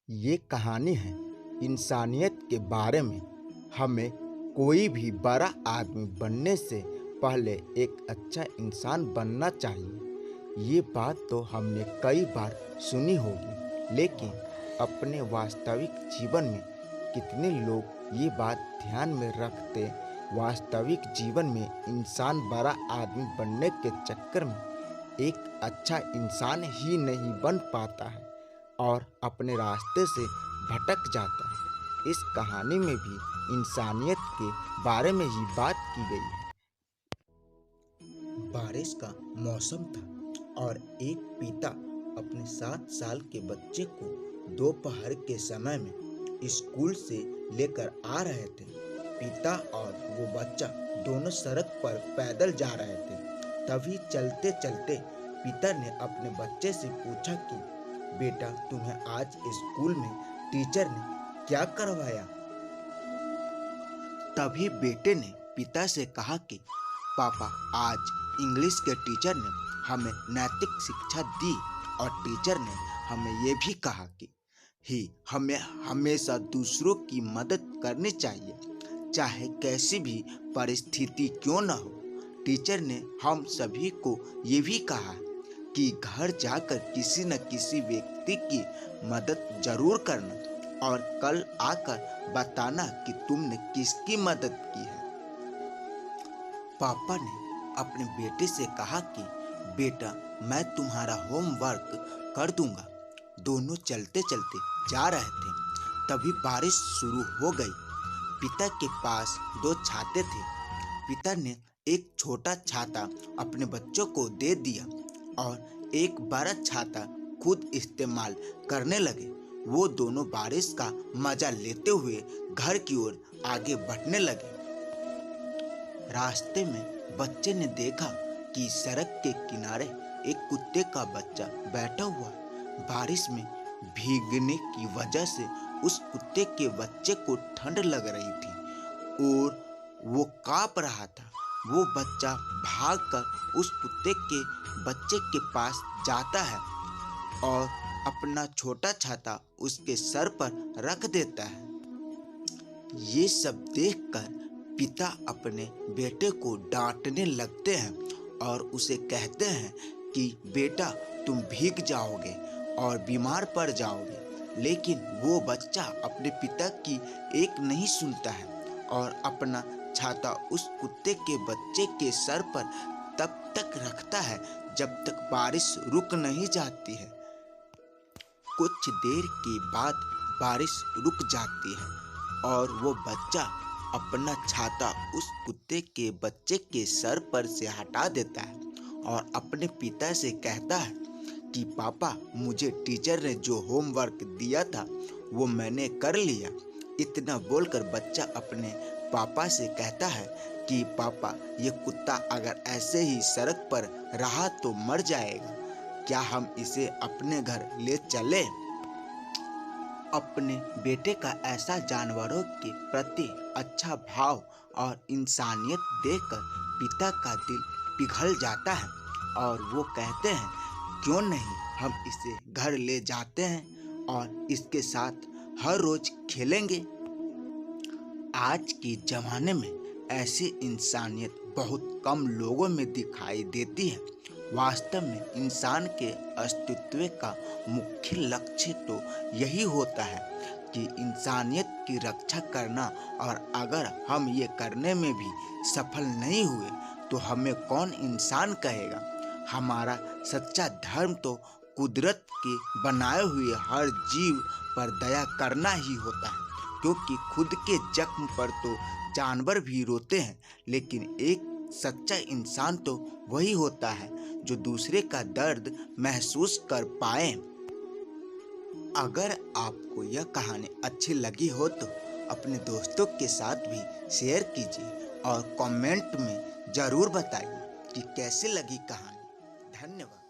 ये कहानी है इंसानियत के बारे में। हमें कोई भी बड़ा आदमी बनने से पहले एक अच्छा इंसान बनना चाहिए। ये बात तो हमने कई बार सुनी होगी, लेकिन अपने वास्तविक जीवन में कितने लोग ये बात ध्यान में रखते? वास्तविक जीवन में इंसान बड़ा आदमी बनने के चक्कर में एक अच्छा इंसान ही नहीं बन पाता है और अपने रास्ते से भटक जाता है। इस कहानी में भी इंसानियत के बारे में ही बात की गई है। बारिश का मौसम था और एक पिता अपने 7 साल के बच्चे को दोपहर के समय में स्कूल से लेकर आ रहे थे। पिता और वो बच्चा दोनों सड़क पर पैदल जा रहे थे। तभी चलते चलते पिता ने अपने बच्चे से पूछा कि बेटा, तुम्हें आज स्कूल में टीचर ने क्या करवाया? तभी बेटे ने पिता से कहा कि पापा, आज इंग्लिश के टीचर ने हमें नैतिक शिक्षा दी और टीचर ने हमें ये भी कहा कि हमें हमेशा दूसरों की मदद करनी चाहिए, चाहे कैसी भी परिस्थिति क्यों न हो। टीचर ने हम सभी को ये भी कहा कि घर जाकर किसी न किसी व्यक्ति की मदद जरूर करना और कल आकर बताना कि तुमने किसकी मदद की है। पापा ने अपने बेटे से कहा कि बेटा, मैं तुम्हारा होमवर्क कर दूंगा। दोनों चलते चलते जा रहे थे, तभी बारिश शुरू हो गई। पिता के पास 2 छाते थे। पिता ने एक छोटा छाता अपने बच्चों को दे दिया और एक बड़ा छाता खुद इस्तेमाल करने लगे। वो दोनों बारिश का मजा लेते हुए घर की ओर आगे बढ़ने लगे। रास्ते में बच्चे ने देखा कि सड़क के किनारे एक कुत्ते का बच्चा बैठा हुआ। बारिश में भीगने की वजह से उस कुत्ते के बच्चे को ठंड लग रही थी और वो कांप रहा था। वो बच्चा भागकर उस कुत्ते के बच्चे के पास जाता है और अपना छोटा छाता उसके सर पर रख देता है। ये सब देखकर पिता अपने बेटे को डांटने लगते हैं और उसे कहते हैं कि बेटा, तुम भीग जाओगे और बीमार पड़ जाओगे। लेकिन वो बच्चा अपने पिता की एक नहीं सुनता है और अपना छाता उस कुत्ते के बच्चे के सर पर तब तक रखता है जब तक बारिश रुक नहीं जाती है। कुछ देर के बाद बारिश रुक जाती है और वो बच्चा अपना छाता उस कुत्ते के बच्चे के सर पर से हटा देता है और अपने पिता से कहता है कि पापा, मुझे टीचर ने जो होमवर्क दिया था वो मैंने कर लिया। इतना बोलकर बच्चा अपने पापा से कहता है कि पापा, ये कुत्ता अगर ऐसे ही सड़क पर रहा तो मर जाएगा। क्या हम इसे अपने घर ले चले? अपने बेटे का ऐसा जानवरों के प्रति अच्छा भाव और इंसानियत देखकर पिता का दिल पिघल जाता है और वो कहते हैं, क्यों नहीं, हम इसे घर ले जाते हैं और इसके साथ हर रोज खेलेंगे। आज के ज़माने में ऐसी इंसानियत बहुत कम लोगों में दिखाई देती है। वास्तव में इंसान के अस्तित्व का मुख्य लक्ष्य तो यही होता है कि इंसानियत की रक्षा करना, और अगर हम ये करने में भी सफल नहीं हुए तो हमें कौन इंसान कहेगा। हमारा सच्चा धर्म तो कुदरत के बनाए हुए हर जीव पर दया करना ही होता है, क्योंकि खुद के जख्म पर तो जानवर भी रोते हैं, लेकिन एक सच्चा इंसान तो वही होता है जो दूसरे का दर्द महसूस कर पाए। अगर आपको यह कहानी अच्छी लगी हो तो अपने दोस्तों के साथ भी शेयर कीजिए और कमेंट में ज़रूर बताइए कि कैसी लगी कहानी। धन्यवाद।